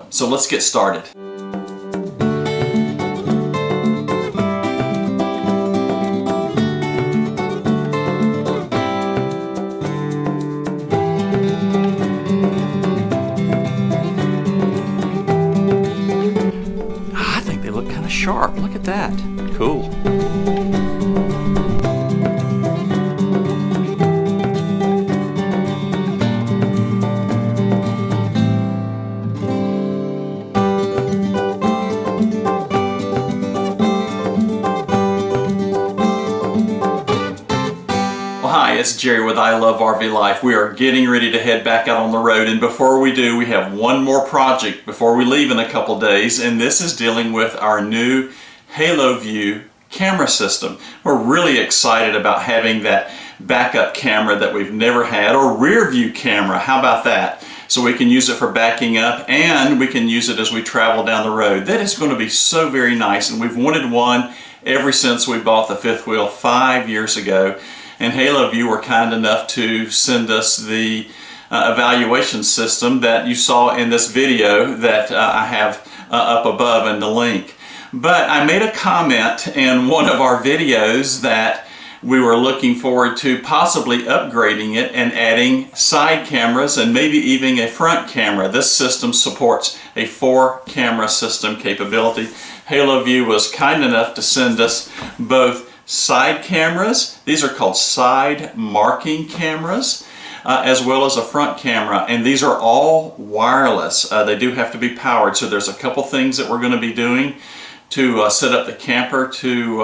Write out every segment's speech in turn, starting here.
So let's get started. I think they look kind of sharp. Look at that. Cool. Hi, it's Jerry with I Love RV Life. We are getting ready to head back out on the road, and before we do, we have one more project before we leave in a couple days, and this is dealing with our new Haloview camera system. We're really excited about having that backup camera that we've never had, or rear view camera. How about that? So we can use it for backing up, and we can use it as we travel down the road. That is going to be so very nice, and we've wanted one ever since we bought the fifth wheel 5 years ago. And Haloview were kind enough to send us the evaluation system that you saw in this video that I have up above in the link. But I made a comment in one of our videos that we were looking forward to possibly upgrading it and adding side cameras and maybe even a front camera. This system supports a 4-camera system capability. Haloview was kind enough to send us both side cameras. These are called side marking cameras, as well as a front camera, and these are all wireless. They do have to be powered, so there's a couple things that we're going to be doing to set up the camper to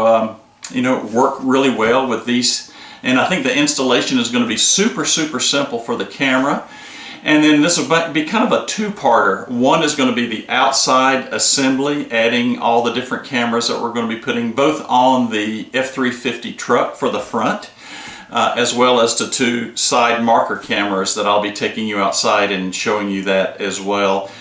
work really well with these, and I think the installation is going to be super simple for the camera. And then this will be kind of a two-parter. One is going to be the outside assembly, adding all the different cameras that we're going to be putting both on the F350 truck for the front, as well as the 2 side marker cameras that I'll be taking you outside and showing you that as well.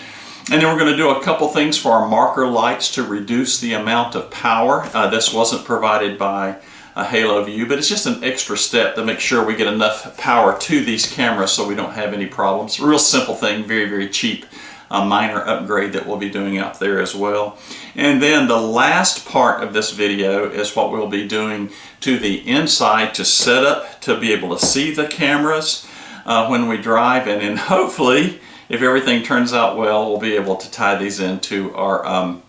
And then we're going to do a couple things for our marker lights to reduce the amount of power. This wasn't provided by Haloview, but it's just an extra step to make sure we get enough power to these cameras so we don't have any problems. A real simple thing, very cheap, minor upgrade that we'll be doing out there as well. And then the last part of this video is what we'll be doing to the inside to set up to be able to see the cameras when we drive, and then hopefully, if everything turns out well, we'll be able to tie these into our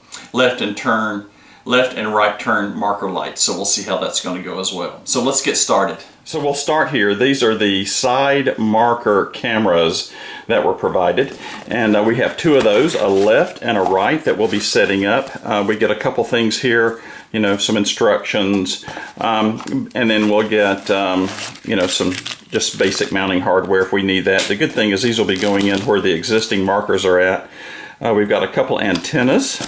left and right turn marker lights. So we'll see how that's going to go as well. So let's get started. So we'll start here. These are the side marker cameras that were provided, and we have 2 of those, a left and a right, that we'll be setting up. We get a couple things here, some instructions, and then we'll get some just basic mounting hardware if we need that. The good thing is these will be going in where the existing markers are at. We've got a couple antennas.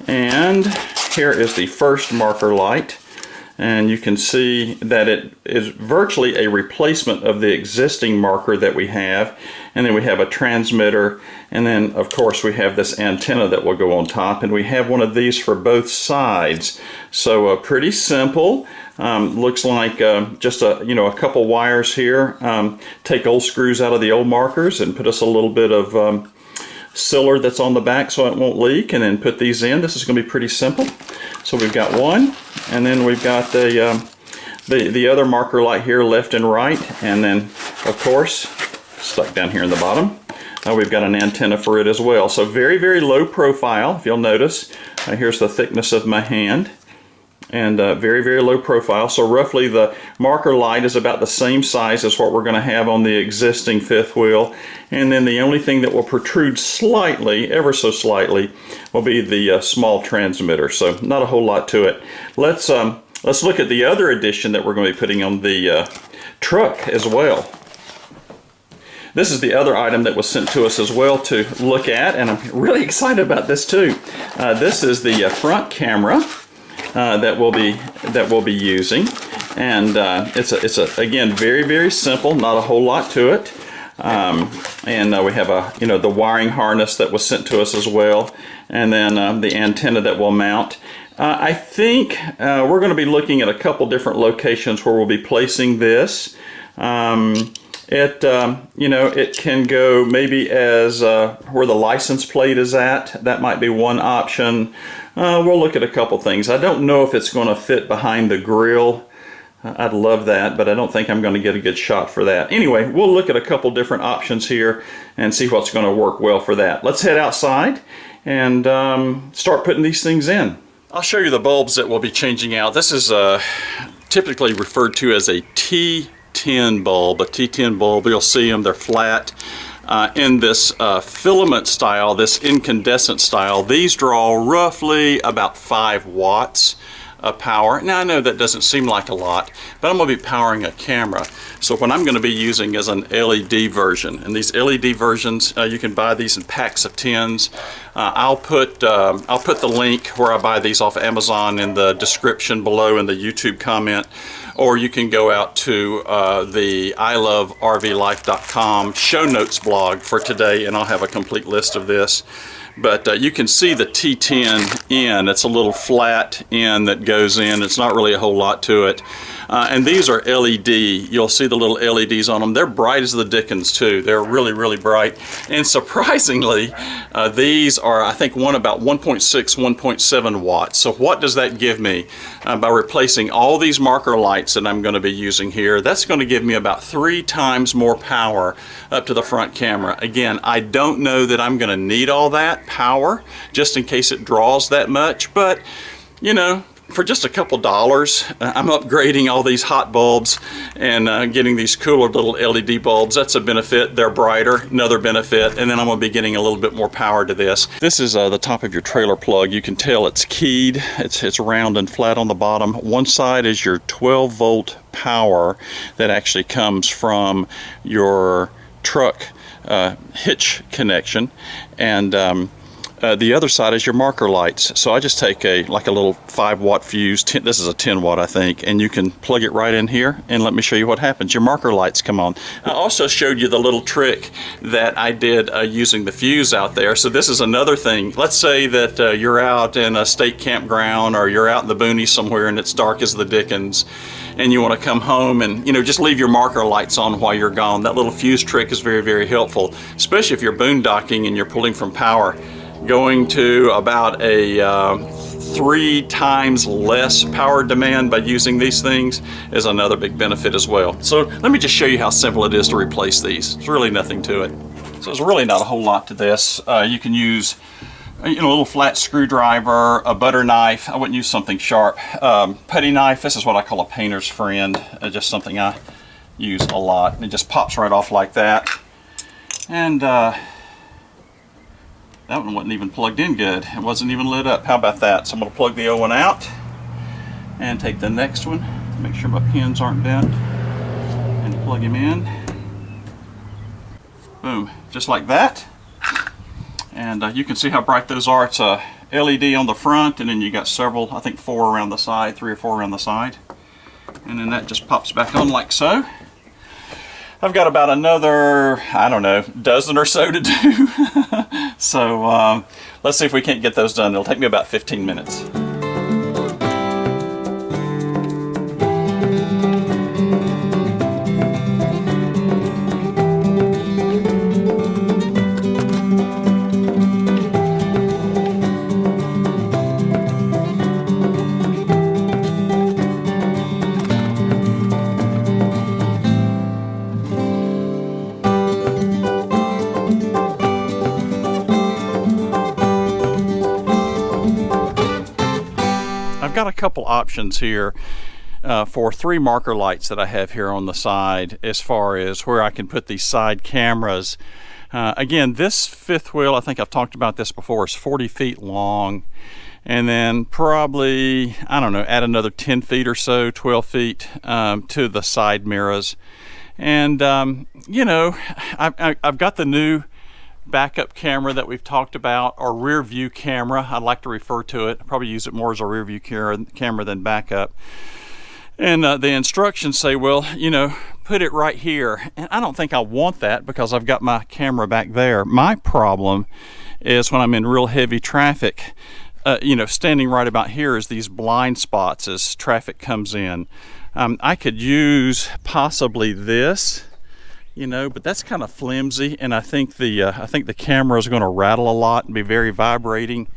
And here is the first marker light, and you can see that it is virtually a replacement of the existing marker that we have. And then we have a transmitter, and then of course we have this antenna that will go on top, and we have one of these for both sides. So pretty simple. Looks like just a couple wires here. Take old screws out of the old markers and put us a little bit of sealer that's on the back so it won't leak, and then put these in. This is going to be pretty simple. So we've got one, and then we've got the other marker light here, left and right, and then of course stuck down here in the bottom, we've got an antenna for it as well. So very low profile, if you'll notice. Here's the thickness of my hand, and very low profile. So roughly the marker light is about the same size as what we're going to have on the existing fifth wheel, and then the only thing that will protrude slightly, ever so slightly, will be the small transmitter. So not a whole lot to it. Let's look at the other addition that we're going to be putting on the truck as well. This is the other item that was sent to us as well to look at, and I'm really excited about this too. This is the front camera that we'll be using, and it's again very simple, not a whole lot to it. And we have the wiring harness that was sent to us as well, and then the antenna that will mount. I think we're going to be looking at a couple different locations where we'll be placing this. It, you know, it can go maybe as where the license plate is at. That might be one option. We'll look at a couple things. I don't know if it's going to fit behind the grill. I'd love that, but I don't think I'm going to get a good shot for that. Anyway, we'll look at a couple different options here and see what's going to work well for that. Let's head outside and start putting these things in. I'll show you the bulbs that we'll be changing out. This is typically referred to as a T10 bulb, a T10 bulb. You'll see them, they're flat. In this filament style, this incandescent style, these draw roughly about 5 watts of power. Now I know that doesn't seem like a lot, but I'm going to be powering a camera. So what I'm going to be using is an LED version. And these LED versions, you can buy these in packs of 10s. I'll put the link where I buy these off Amazon in the description below in the YouTube comment. Or you can go out to the ilovervlife.com show notes blog for today, and I'll have a complete list of this. But you can see the T10 end. It's a little flat end that goes in. It's not really a whole lot to it. And these are LED. You'll see the little LEDs on them. They're bright as the dickens too. They're really, really bright. And surprisingly, these are, I think, about 1.6, 1.7 watts. So what does that give me? By replacing all these marker lights that I'm going to be using here, that's going to give me about 3 times more power up to the front camera. Again, I don't know that I'm going to need all that power just in case it draws that much, but you know, for just a couple dollars, I'm upgrading all these hot bulbs and getting these cooler little LED bulbs. That's a benefit. They're brighter, another benefit, and then I'm going to be getting a little bit more power to this. This is the top of your trailer plug. You can tell it's keyed. It's round and flat on the bottom. One side is your 12-volt power that actually comes from your truck hitch connection, and the other side is your marker lights. So I just take like a little 5-watt fuse. This is a 10-watt, I think, and you can plug it right in here, and let me show you what happens. Your marker lights come on. I also showed you the little trick that I did using the fuse out there. So this is another thing. Let's say that you're out in a state campground, or you're out in the boonies somewhere and it's dark as the dickens, and you want to come home and, you know, just leave your marker lights on while you're gone. That little fuse trick is very, very helpful, especially if you're boondocking and you're pulling from power. Going to about a 3 times less power demand by using these things is another big benefit as well. So let me just show you how simple it is to replace these. There's really nothing to it. So there's really not a whole lot to this. You can use, you know, a little flat screwdriver, a butter knife. I wouldn't use something sharp. Putty knife. This is what I call a painter's friend. Just something I use a lot. It just pops right off like that. And that one wasn't even plugged in good. It wasn't even lit up. How about that? So I'm going to plug the old one out and take the next one. Make sure my pins aren't bent. And plug him in. Boom. Just like that. And you can see how bright those are. It's a LED on the front, and then you got several, I think 4 around the side, 3 or 4 around the side. And then that just pops back on like so. I've got about another, I don't know, dozen or so to do. So let's see if we can't get those done. It'll take me about 15 minutes. I've got a couple options here for 3 marker lights that I have here on the side as far as where I can put these side cameras. Again, this 5th wheel, I think I've talked about this before, is 40 feet long, and then probably, I don't know, add another 10 feet or so, 12 feet to the side mirrors. And you know, I've got the new backup camera that we've talked about, or rear view camera, I like to refer to it. I probably use it more as a rear view camera than backup. And the instructions say, well, you know, put it right here. And I don't think I want that because I've got my camera back there. My problem is when I'm in real heavy traffic, you know, standing right about here is these blind spots as traffic comes in. I could use possibly this you know, but that's kind of flimsy, and I think the camera is going to rattle a lot and be very vibrating.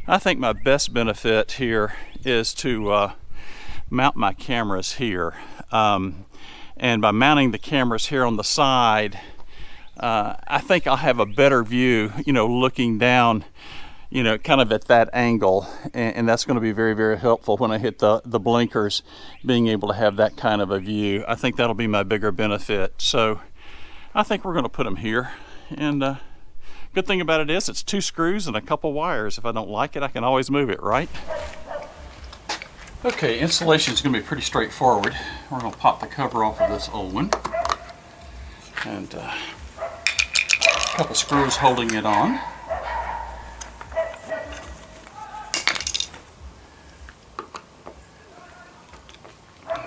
I think my best benefit here is to mount my cameras here, and by mounting the cameras here on the side, I think I'll have a better view, you know, looking down, you know, kind of at that angle, and that's going to be very, very helpful when I hit the blinkers, being able to have that kind of a view. I think that'll be my bigger benefit. So I think we're going to put them here, and good thing about it is it's 2 screws and a couple wires. If I don't like it, I can always move it, right? Okay, installation is going to be pretty straightforward. We're going to pop the cover off of this old one, and a couple screws holding it on.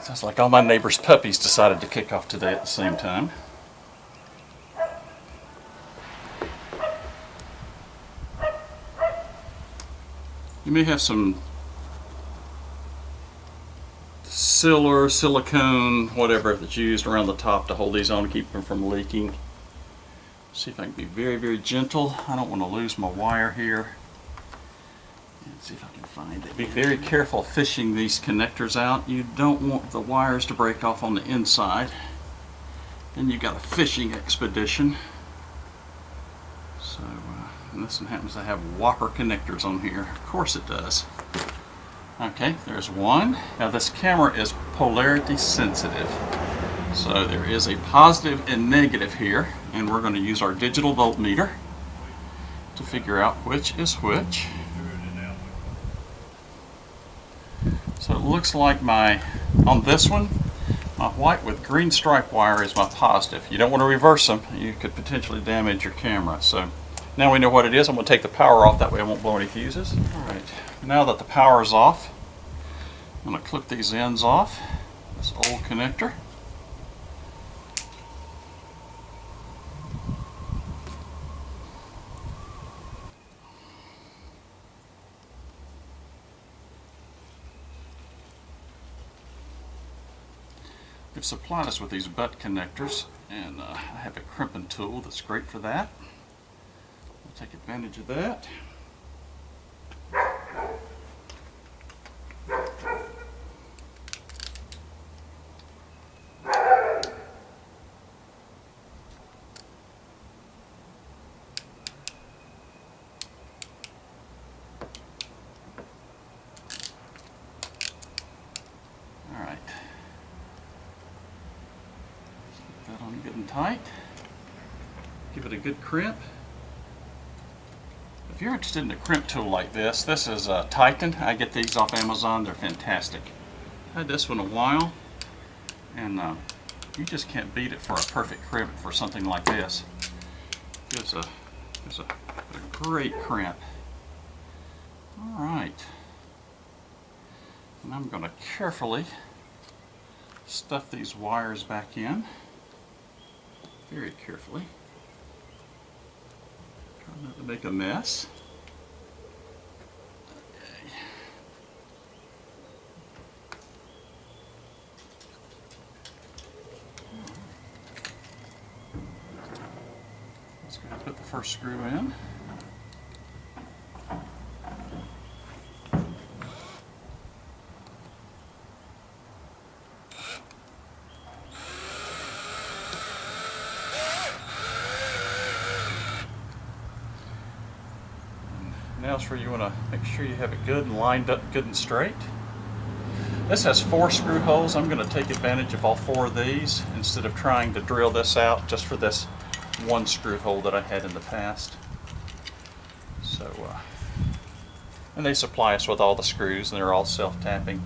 Sounds like all my neighbors' puppies decided to kick off today at the same time. You may have some silver, silicone, whatever that's used around the top to hold these on to keep them from leaking. See if I can be very, very gentle. I don't want to lose my wire here. Let's see if I can find it. Be very careful fishing these connectors out. You don't want the wires to break off on the inside. Then you've got a fishing expedition. So, and this one happens to have whopper connectors on here. Of course it does. Okay, there's one. Now this camera is polarity sensitive. So there is a positive and negative here, and we're going to use our digital voltmeter to figure out which is which. So it looks like on this one, my white with green stripe wire is my positive. You don't want to reverse them. You could potentially damage your camera. So now we know what it is. I'm going to take the power off. That way I won't blow any fuses. All right. Now that the power is off, I'm going to clip these ends off. This old connector. They've supplied us with these butt connectors, and I have a crimping tool that's great for that. We'll take advantage of that. That on good and tight. Give it a good crimp. If you're interested in a crimp tool like this, this is T10. I get these off Amazon. They're fantastic. I had this one a while, and you just can't beat it for a perfect crimp for something like this. Gives a great crimp. All right. And I'm going to carefully stuff these wires back in. Very carefully. Try not to make a mess. Okay. Let's go ahead and put the first screw in. Now it's where you want to make sure you have it good and lined up good and straight. This has 4 screw holes. I'm going to take advantage of all 4 of these instead of trying to drill this out just for this 1 screw hole that I had in the past. So, and they supply us with all the screws, and they're all self-tapping.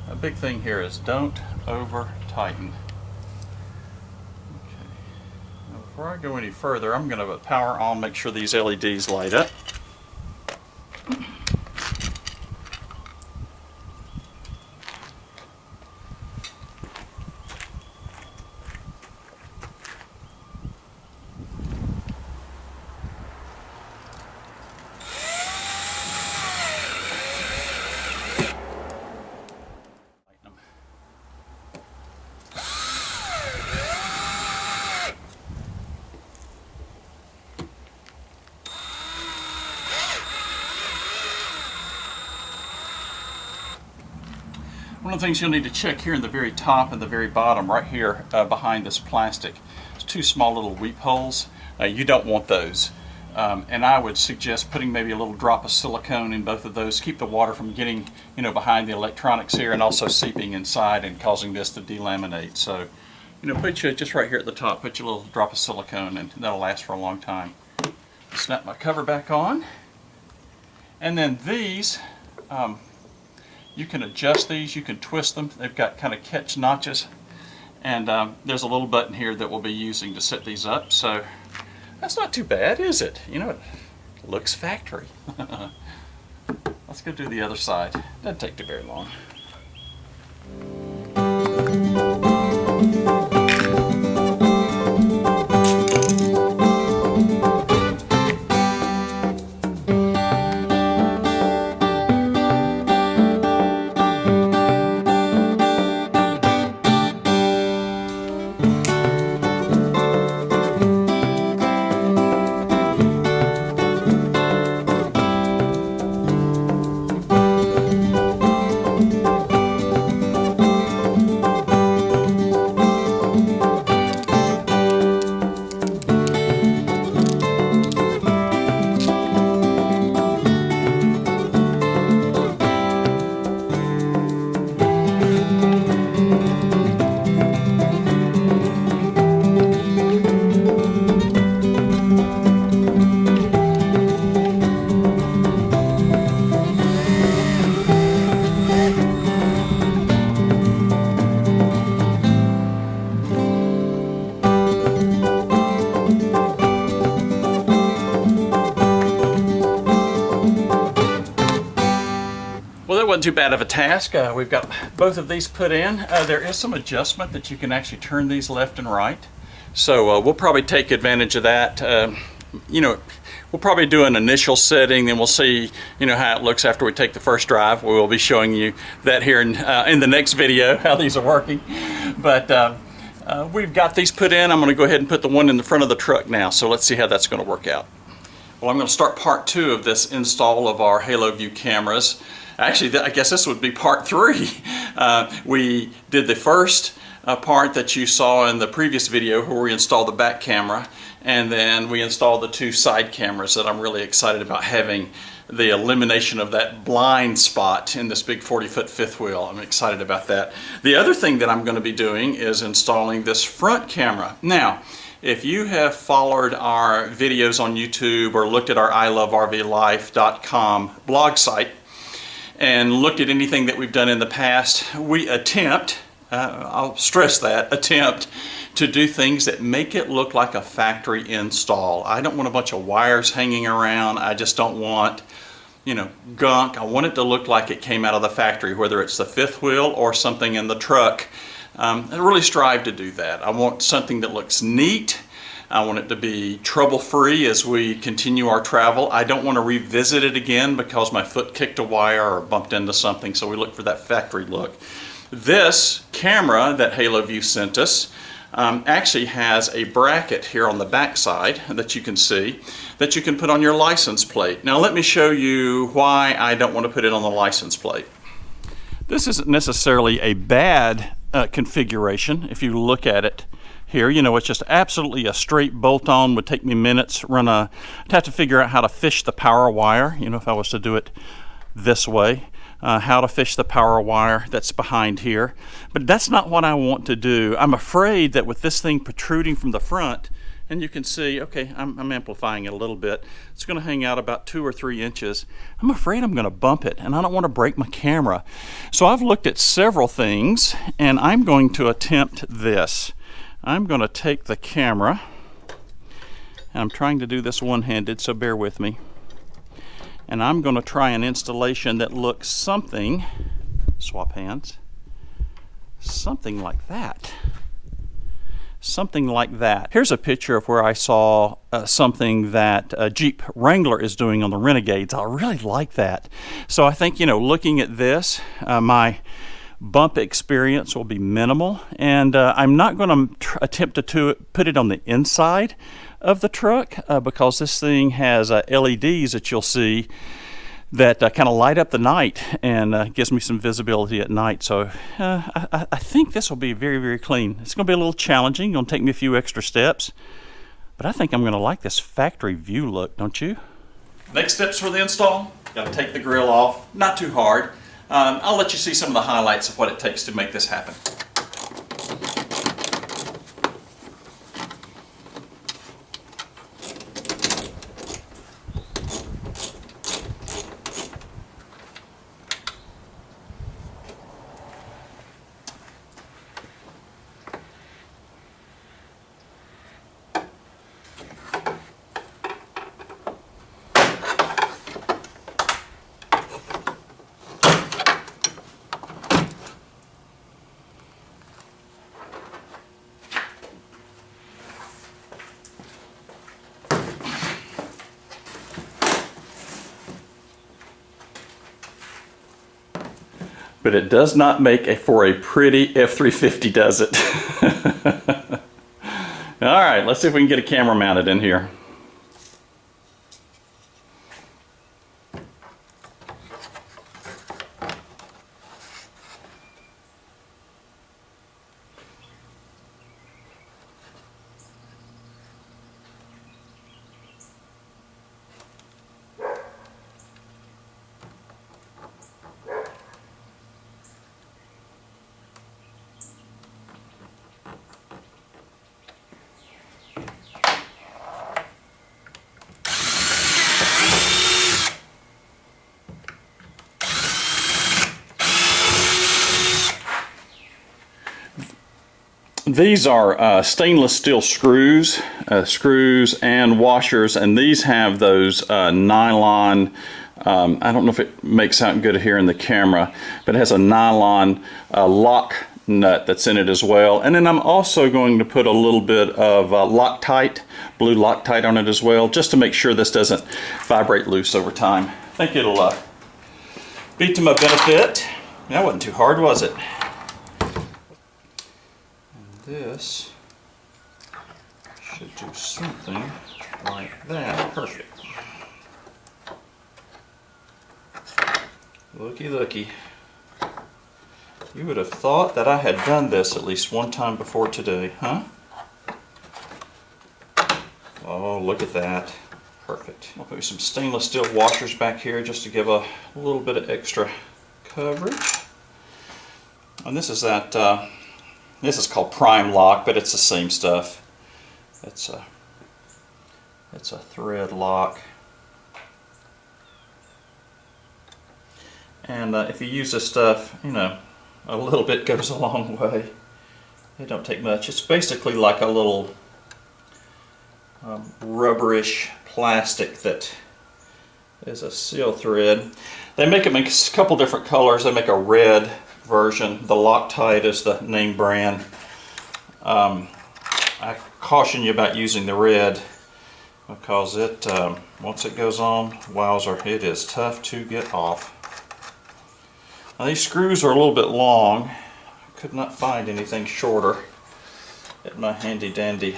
A big thing here is don't over tighten. Okay. Now before I go any further, I'm going to put power on, make sure these LEDs light up. One of the things you'll need to check here in the very top and the very bottom, right here behind this plastic, is two small little weep holes. You don't want those. And I would suggest putting maybe a little drop of silicone in both of those. Keep the water from getting, behind the electronics here and also seeping inside and causing this to delaminate. So, put you just right here at the top, put your little drop of silicone, and that'll last for a long time. Snap my cover back on. And then these, you can adjust these, you can twist them. They've got kind of catch notches. And there's a little button here that we'll be using to set these up. So that's not too bad, is it? It looks factory. Let's go do the other side. Doesn't take too very long. Well, that wasn't too bad of a task. We've got both of these put in. There is some adjustment that you can actually turn these left and right. So we'll probably take advantage of that. We'll probably do an initial setting, then we'll see how it looks after we take the first drive. We will be showing you that here in the next video, how these are working. But we've got these put in. I'm going to go ahead and put the one in the front of the truck now. So let's see how that's going to work out. Well, I'm going to start part 2 of this install of our Haloview cameras. Actually, I guess this would be part 3. We did the first part that you saw in the previous video where we installed the back camera, and then we installed the 2 side cameras that I'm really excited about having the elimination of that blind spot in this big 40-foot fifth wheel. I'm excited about that. The other thing that I'm going to be doing is installing this front camera. Now, if you have followed our videos on YouTube or looked at our ilovervlife.com blog site, and looked at anything that we've done in the past, we attempt, I'll stress that, attempt to do things that make it look like a factory install. I don't want a bunch of wires hanging around. I just don't want, gunk. I want it to look like it came out of the factory, whether it's the fifth wheel or something in the truck. I really strive to do that. I want something that looks neat. I want it to be trouble-free as we continue our travel. I don't want to revisit it again because my foot kicked a wire or bumped into something, so we look for that factory look. This camera that Haloview sent us actually has a bracket here on the back side that you can see that you can put on your license plate. Now let me show you why I don't want to put it on the license plate. This isn't necessarily a bad configuration if you look at it here. It's just absolutely a straight bolt-on. Would take me minutes. I'd have to figure out how to fish the power wire, if I was to do it this way. How to fish the power wire that's behind here. But that's not what I want to do. I'm afraid that with this thing protruding from the front, and you can see, okay, I'm amplifying it a little bit. It's going to hang out about 2 or 3 inches. I'm afraid I'm going to bump it, and I don't want to break my camera. So I've looked at several things, and I'm going to attempt this. I'm going to take the camera, and I'm trying to do this one-handed, so bear with me. And I'm going to try an installation that looks something, swap hands, something like that. Something like that. Here's a picture of where I saw something that Jeep Wrangler is doing on the Renegades. I really like that. So I think, looking at this, my bump experience will be minimal, and I'm not going to attempt to put it on the inside of the truck because this thing has LEDs that you'll see that kind of light up the night and gives me some visibility at night. So I think this will be very, very clean. It's going to be a little challenging. Going to take me a few extra steps, but I think I'm going to like this factory view look, don't you? Next steps for the install. Got to take the grill off. Not too hard. I'll let you see some of the highlights of what it takes to make this happen. But it does not make for a pretty F-350, does it? All right, let's see if we can get a camera mounted in here. These are stainless steel screws and washers, and these have those nylon, I don't know if it makes out good here in the camera, but it has a nylon lock nut that's in it as well. And then I'm also going to put a little bit of Loctite, blue Loctite on it as well, just to make sure this doesn't vibrate loose over time. I think it'll be to my benefit. That wasn't too hard, was it? This should do something like that. Perfect. Looky, looky. You would have thought that I had done this at least one time before today, huh? Oh, look at that. Perfect. I'll put some stainless steel washers back here just to give a little bit of extra coverage. And this is that this is called Prime Lock, but it's the same stuff. It's a thread lock. And if you use this stuff, you know, a little bit goes a long way. It don't take much. It's basically like a little rubberish plastic that is a seal thread. They make it in a couple different colors. They make a red version. The Loctite is the name brand. I caution you about using the red because it once it goes on, wowzer, it is tough to get off. Now these screws are a little bit long. I could not find anything shorter at my handy dandy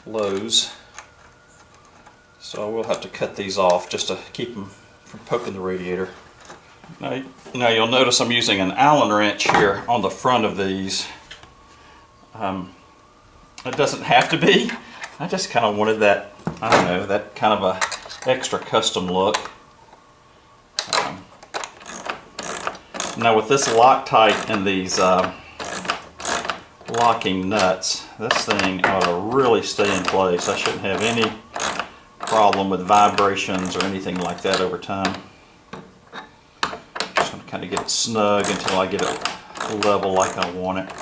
Lowe's, so we'll have to cut these off just to keep them from poking the radiator. Now you'll notice I'm using an Allen wrench here on the front of these. It doesn't have to be. I just kind of wanted that, I don't know, that kind of a extra custom look. Now with this Loctite and these locking nuts, this thing ought to really stay in place. I shouldn't have any problem with vibrations or anything like that over time. Just going to kind of get it snug until I get it level like I want it.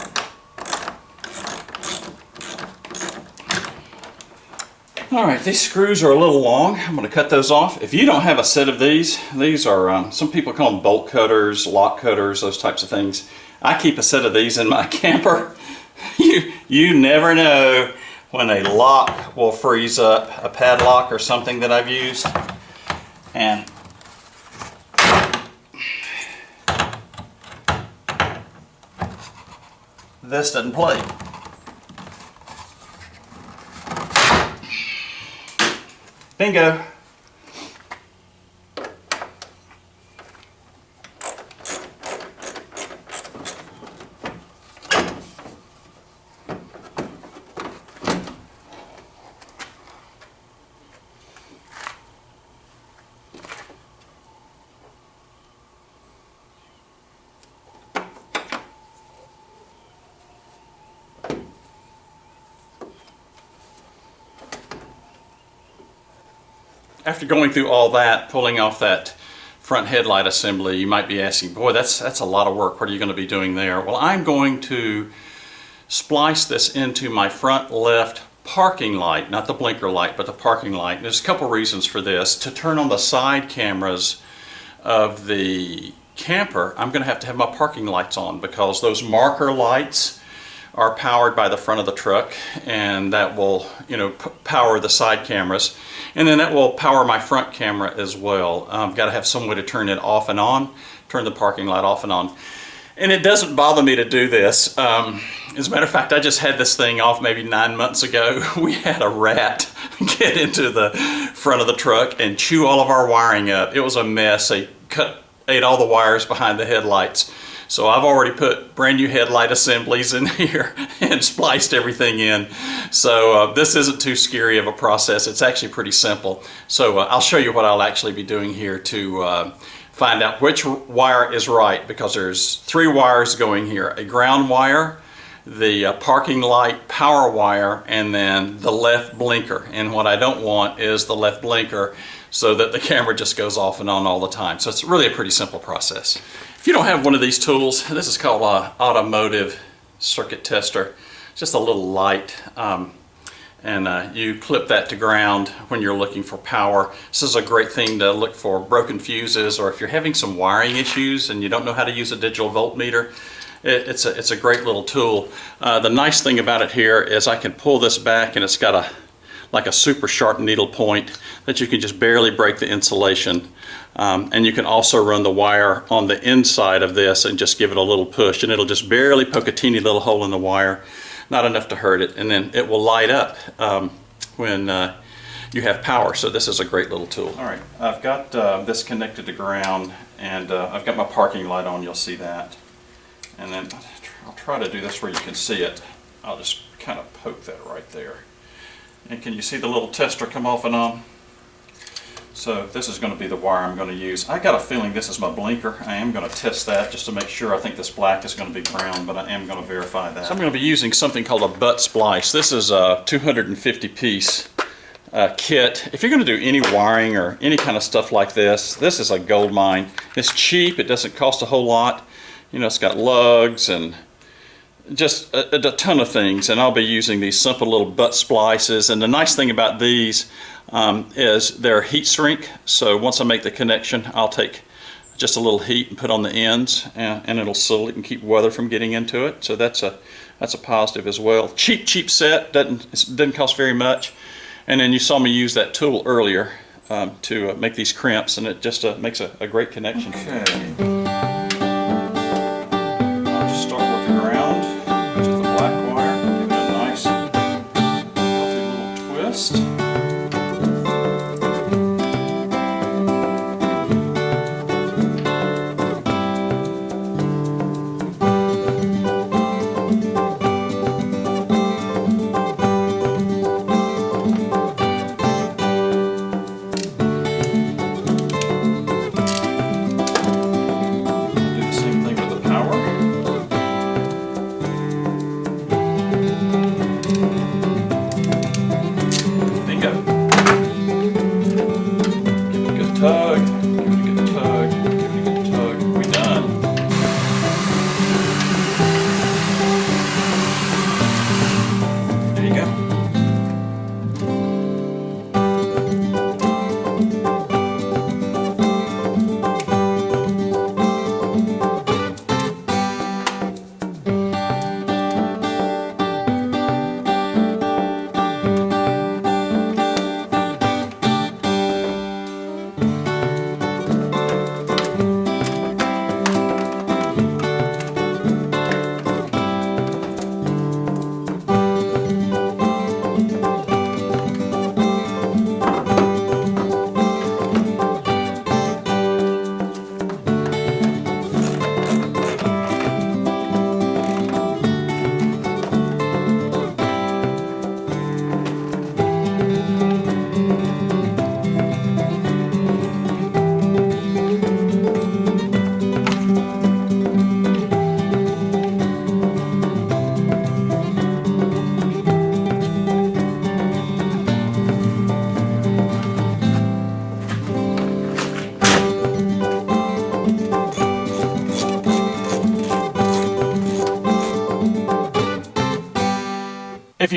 Alright, these screws are a little long. I'm going to cut those off. If you don't have a set of these are, some people call them bolt cutters, lock cutters, those types of things. I keep a set of these in my camper. You never know when a lock will freeze up, a padlock or something that I've used. And this doesn't play. Bingo. after going through all that, pulling off that front headlight assembly, you might be asking, boy, that's a lot of work. What are you going to be doing there? Well, I'm going to splice this into my front left parking light, not the blinker light, but the parking light. There's a couple reasons for this. To turn on the side cameras of the camper, I'm going to have my parking lights on, because those marker lights are powered by the front of the truck, and that will, you know, power the side cameras, and then that will power my front camera as well. I've got to have some way to turn it off and on, turn the parking light off and on. And it doesn't bother me to do this. As a matter of fact, I just had this thing off maybe 9 months ago. We had a rat get into the front of the truck and chew all of our wiring up. It was a mess. They ate all the wires behind the headlights. So I've already put brand new headlight assemblies in here and spliced everything in. So this isn't too scary of a process. It's actually pretty simple. So I'll show you what I'll actually be doing here to find out which wire is right, because there's 3 wires going here: a ground wire, the parking light power wire, and then the left blinker. And what I don't want is the left blinker, so that the camera just goes off and on all the time. So it's really a pretty simple process. If you don't have one of these tools, this is called an Automotive circuit tester. It's just a little light, and you clip that to ground when you're looking for power. This is a great thing to look for broken fuses, or if you're having some wiring issues and you don't know how to use a digital voltmeter. It's a great little tool. The nice thing about it here is I can pull this back, and it's got like a super sharp needle point that you can just barely break the insulation. And you can also run the wire on the inside of this and just give it a little push, and it'll just barely poke a teeny little hole in the wire, not enough to hurt it, and then it will light up when you have power. So this is a great little tool. All right, I've got this connected to ground, and I've got my parking light on. You'll see that. And then I'll try to do this where you can see it. I'll just kind of poke that right there. And can you see the little tester come off and on? So this is going to be the wire I'm going to use. I got a feeling this is my blinker. I am going to test that just to make sure. I think this black is going to be brown, but I am going to verify that. So I'm going to be using something called a butt splice. This is a 250 piece kit. If you're going to do any wiring or any kind of stuff like this, this is a gold mine. It's cheap. It doesn't cost a whole lot. You know, it's got lugs and just a ton of things, and I'll be using these simple little butt splices. And the nice thing about these is they're heat shrink, so once I make the connection, I'll take just a little heat and put on the ends, and it'll seal it and keep weather from getting into it. So that's a positive as well. Cheap set, doesn't cost very much. And then you saw me use that tool earlier to make these crimps, and it just makes a great connection. Okay.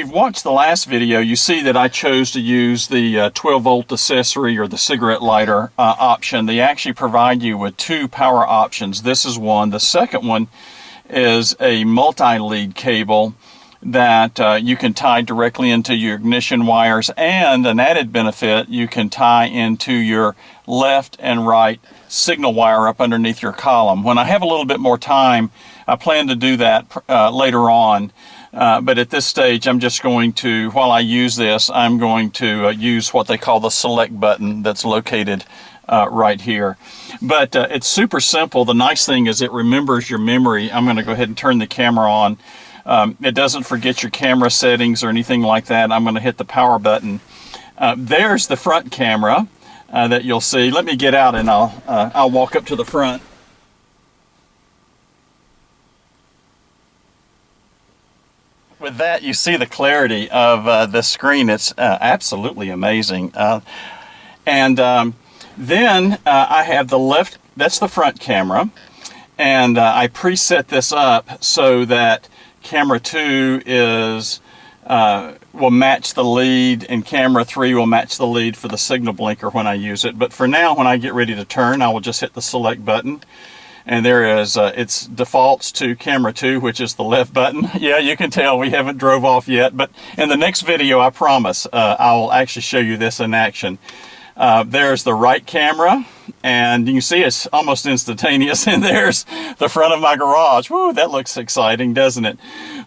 you've watched the last video, you see that I chose to use the 12-volt accessory or the cigarette lighter option. They actually provide you with two power options. This is one. The second one is a multi-lead cable that you can tie directly into your ignition wires, and an added benefit, you can tie into your left and right signal wire up underneath your column. When I have a little bit more time, I plan to do that later on, but at this stage I'm just going to, while I use this, I'm going to use what they call the select button that's located right here. But it's super simple. The nice thing is it remembers your memory. I'm going to go ahead and turn the camera on. It doesn't forget your camera settings or anything like that. I'm going to hit the power button. There's the front camera that you'll see. Let me get out and I'll walk up to the front. With that, you see the clarity of the screen. It's absolutely amazing. Then I have the left, that's the front camera, and I preset this up so that camera 2 is will match the lead, and camera 3 will match the lead for the signal blinker when I use it. But for now, when I get ready to turn, I will just hit the select button, and there is it defaults to camera 2, which is the left button. Yeah, you can tell we haven't drove off yet, but in the next video, I promise I'll actually show you this in action. There's the right camera, and you can see it's almost instantaneous, and there's the front of my garage. Woo, that looks exciting, doesn't it?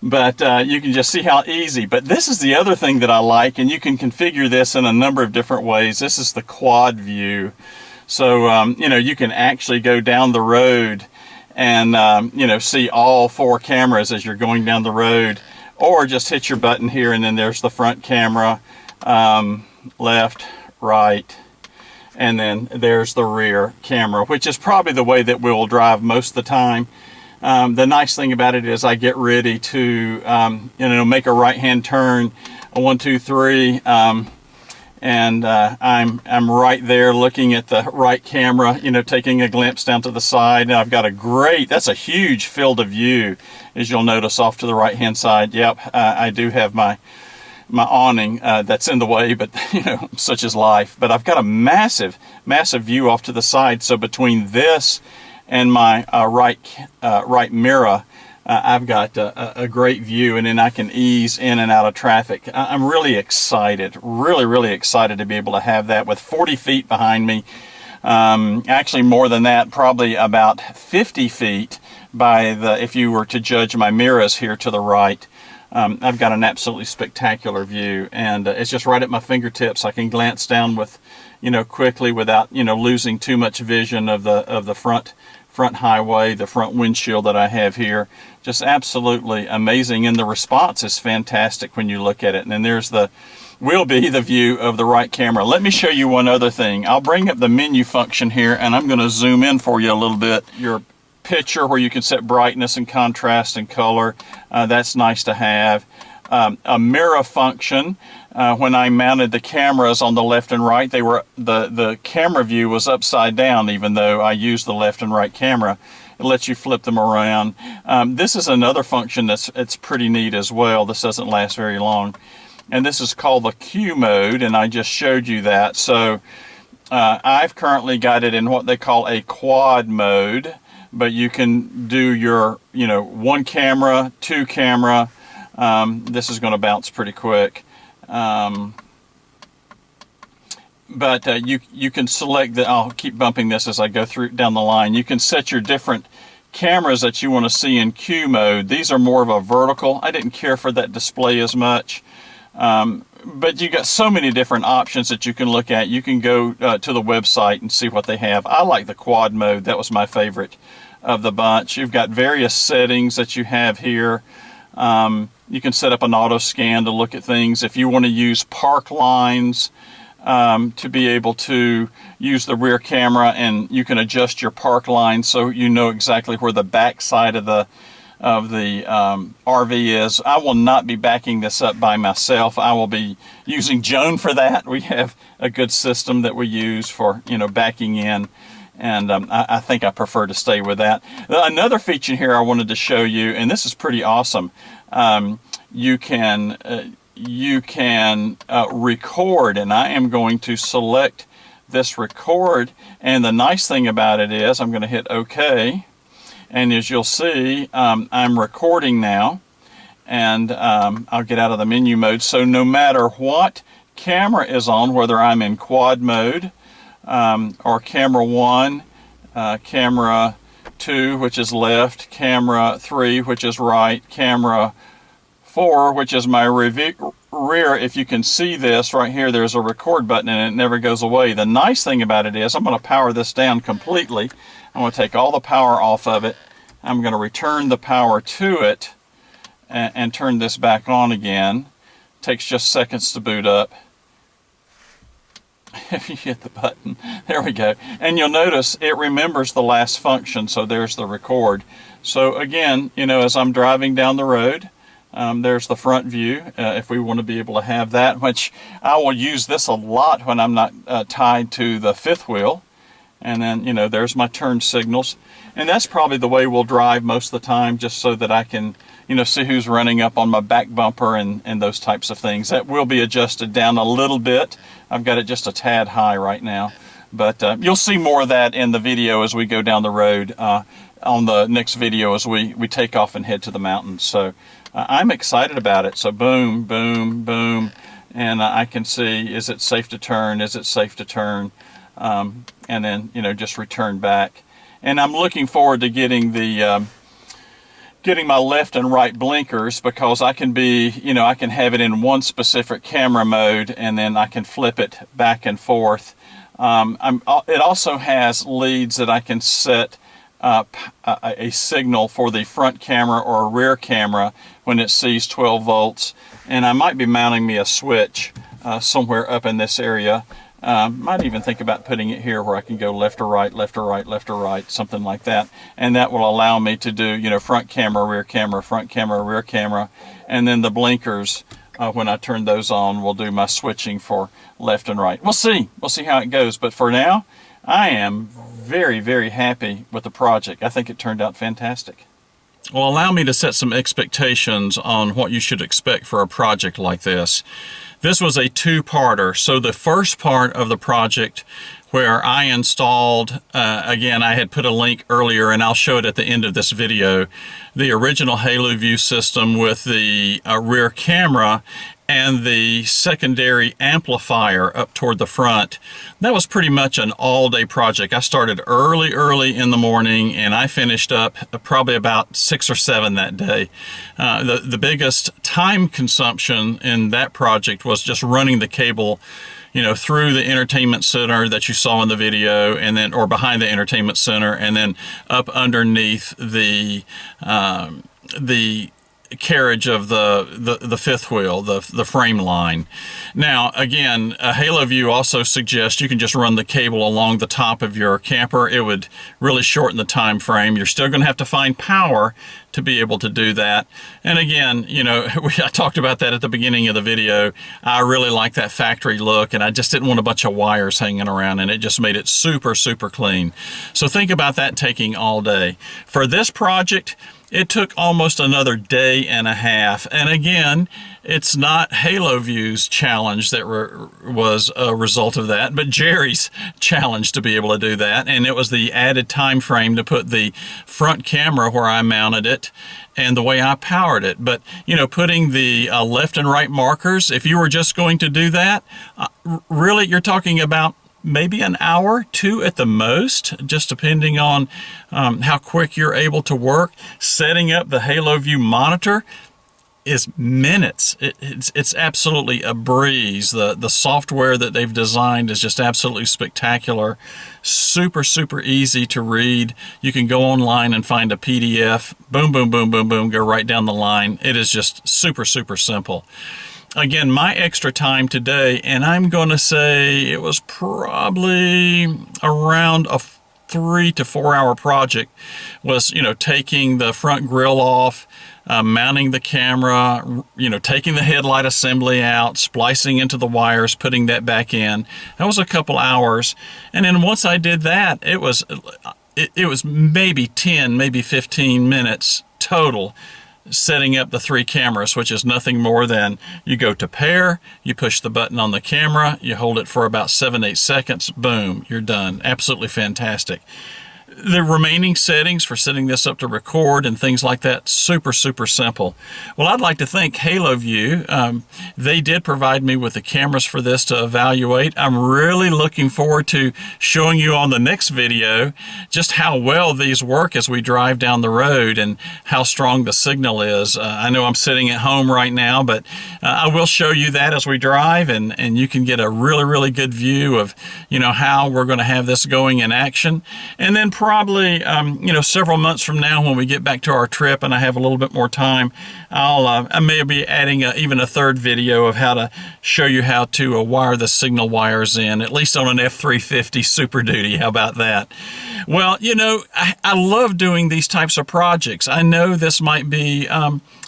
But you can just see how easy. But this is the other thing that I like, and you can configure this in a number of different ways. This is the quad view. So, you know, you can actually go down the road and, you know, see all 4 cameras as you're going down the road, or just hit your button here, and then there's the front camera, left, right, and then there's the rear camera, which is probably the way that we'll drive most of the time. The nice thing about it is I get ready to, you know, make a right-hand turn, a 1, 2, 3, and I'm right there looking at the right camera, you know, taking a glimpse down to the side, and I've got a great, that's a huge field of view, as you'll notice off to the right-hand side. Yep, I do have my awning that's in the way, but you know, such is life. But I've got a massive view off to the side. So between this and my right mirror, I've got a great view, and then I can ease in and out of traffic. I'm really excited, really excited to be able to have that with 40 feet behind me. Actually more than that, probably about 50 feet by the, if you were to judge my mirrors here to the right. I've got an absolutely spectacular view, and it's just right at my fingertips. I can glance down with, you know, quickly without, you know, losing too much vision of the front highway, the front windshield that I have here. Just absolutely amazing, and the response is fantastic when you look at it. And then there's will be the view of the right camera. Let me show you one other thing. I'll bring up the menu function here, and I'm going to zoom in for you a little bit. Your picture where you can set brightness and contrast and color, that's nice to have. A mirror function. When I mounted the cameras on the left and right, they were the camera view was upside down, even though I used the left and right camera. It lets you flip them around. This is another function it's pretty neat as well. This doesn't last very long, and this is called the Q mode, and I just showed you that. So I've currently got it in what they call a quad mode, but you can do your, you know, 1 camera, 2 camera. This is going to bounce pretty quick. But you can select the, I'll keep bumping this as I go through down the line. You can set your different cameras that you want to see in Q mode. These are more of a vertical. I didn't care for that display as much. But you got so many different options that you can look at. You can go to the website and see what they have. I like the quad mode. That was my favorite of the bunch. You've got various settings that you have here. You can set up an auto scan to look at things. If you want to use park lines to be able to use the rear camera, and you can adjust your park line so you know exactly where the back side of the RV is. I will not be backing this up by myself. I will be using Joan for that. We have a good system that we use for, you know, backing in, and I think I prefer to stay with that. Another feature here I wanted to show you, and this is pretty awesome. You can you can record, and I am going to select this record. And the nice thing about it is I'm going to hit OK, and as you'll see, I'm recording now, and I'll get out of the menu mode. So no matter what camera is on, whether I'm in quad mode or camera 1, camera 2, which is left, camera 3, which is right, camera 4, which is my rear. If you can see this right here, there's a record button and it never goes away. The nice thing about it is I'm going to power this down completely. I'm going to take all the power off of it. I'm going to return the power to it and turn this back on again. It takes just seconds to boot up. If you hit the button, there we go. And you'll notice it remembers the last function, so there's the record. So again, you know, as I'm driving down the road, there's the front view, if we want to be able to have that, which I will use this a lot when I'm not tied to the fifth wheel. And then, you know, there's my turn signals. And that's probably the way we'll drive most of the time, just so that I can, you know, see who's running up on my back bumper and those types of things. That will be adjusted down a little bit. I've got it just a tad high right now. But you'll see more of that in the video as we go down the road, on the next video as we take off and head to the mountains. So I'm excited about it. So boom, boom, boom. And I can see, is it safe to turn? Is it safe to turn? And then, you know, just return back. And I'm looking forward to getting the getting my left and right blinkers, because I can be, you know, I can have it in one specific camera mode and then I can flip it back and forth. It also has leads that I can set up a signal for the front camera or a rear camera when it sees 12 volts. And I might be mounting me a switch somewhere up in this area. Might even think about putting it here where I can go left or right, left or right, left or right, something like that. And that will allow me to do, you know, front camera, rear camera, front camera, rear camera. And then the blinkers, when I turn those on, will do my switching for left and right. We'll see. We'll see how it goes. But for now, I am very, very happy with the project. I think it turned out fantastic. Well, allow me to set some expectations on what you should expect for a project like this. This was a two-parter. So the first part of the project, where I installed, again, I had put a link earlier and I'll show it at the end of this video, the original Haloview system with the rear camera and the secondary amplifier up toward the front. That was pretty much an all-day project. I started early in the morning and I finished up probably about 6 or 7 that day. The biggest time consumption in that project was just running the cable, you know, through the entertainment center that you saw in the video, and then, or behind the entertainment center, and then up underneath the carriage of the fifth wheel, the frame line. Now, again, Haloview also suggests you can just run the cable along the top of your camper. It would really shorten the time frame. You're still going to have to find power to be able to do that. And again, you know, I talked about that at the beginning of the video. I really like that factory look, and I just didn't want a bunch of wires hanging around, and it just made it super, super clean. So think about that taking all day. For this project, it took almost another day and a half. And again, it's not Haloview's challenge that was a result of that, but Jerry's challenge to be able to do that. And it was the added time frame to put the front camera where I mounted it and the way I powered it. But, you know, putting the left and right markers, if you were just going to do that, really you're talking about maybe an hour, 2 at the most, just depending on how quick you're able to work. Setting up the Haloview monitor is minutes. It's absolutely a breeze. The software that they've designed is just absolutely spectacular. Super, super easy to read. You can go online and find a PDF. Boom, boom, boom, boom, boom, go right down the line. It is just super, super simple. Again, my extra time today, and I'm going to say it was probably around a 3 to 4 hour project, was, you know, taking the front grille off, mounting the camera, you know, taking the headlight assembly out, splicing into the wires, putting that back in. That was a couple hours. And then once I did that, it was maybe 10, maybe 15 minutes total setting up the 3 cameras, which is nothing more than you go to pair, you push the button on the camera, you hold it for about 7-8 seconds, boom, you're done. Absolutely fantastic. The remaining settings for setting this up to record and things like that, super simple. Well, I'd like to thank Haloview. They did provide me with the cameras for this to evaluate. I'm really looking forward to showing you on the next video just how well these work as we drive down the road and how strong the signal is. I know I'm sitting at home right now, but I will show you that as we drive, and you can get a really good view of how we're going to have this going in action. And then probably, several months from now when we get back to our trip and I have a little bit more time, I may be adding even a third video of how to show you how to wire the signal wires in, at least on an F350 Super Duty. How about that? Well, I love doing these types of projects. I know this might be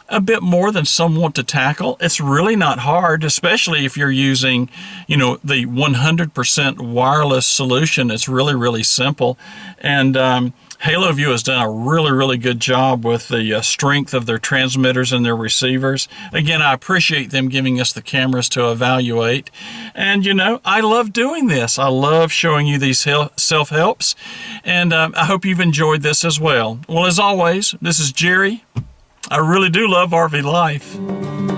a bit more than some want to tackle. It's really not hard, especially if you're using, the 100% wireless solution. It's really simple. And Haloview has done a really good job with the strength of their transmitters and their receivers. Again, I appreciate them giving us the cameras to evaluate. And, I love doing this. I love showing you these self-helps. And I hope you've enjoyed this as well. Well, as always, this is Jerry. I really do love RV life.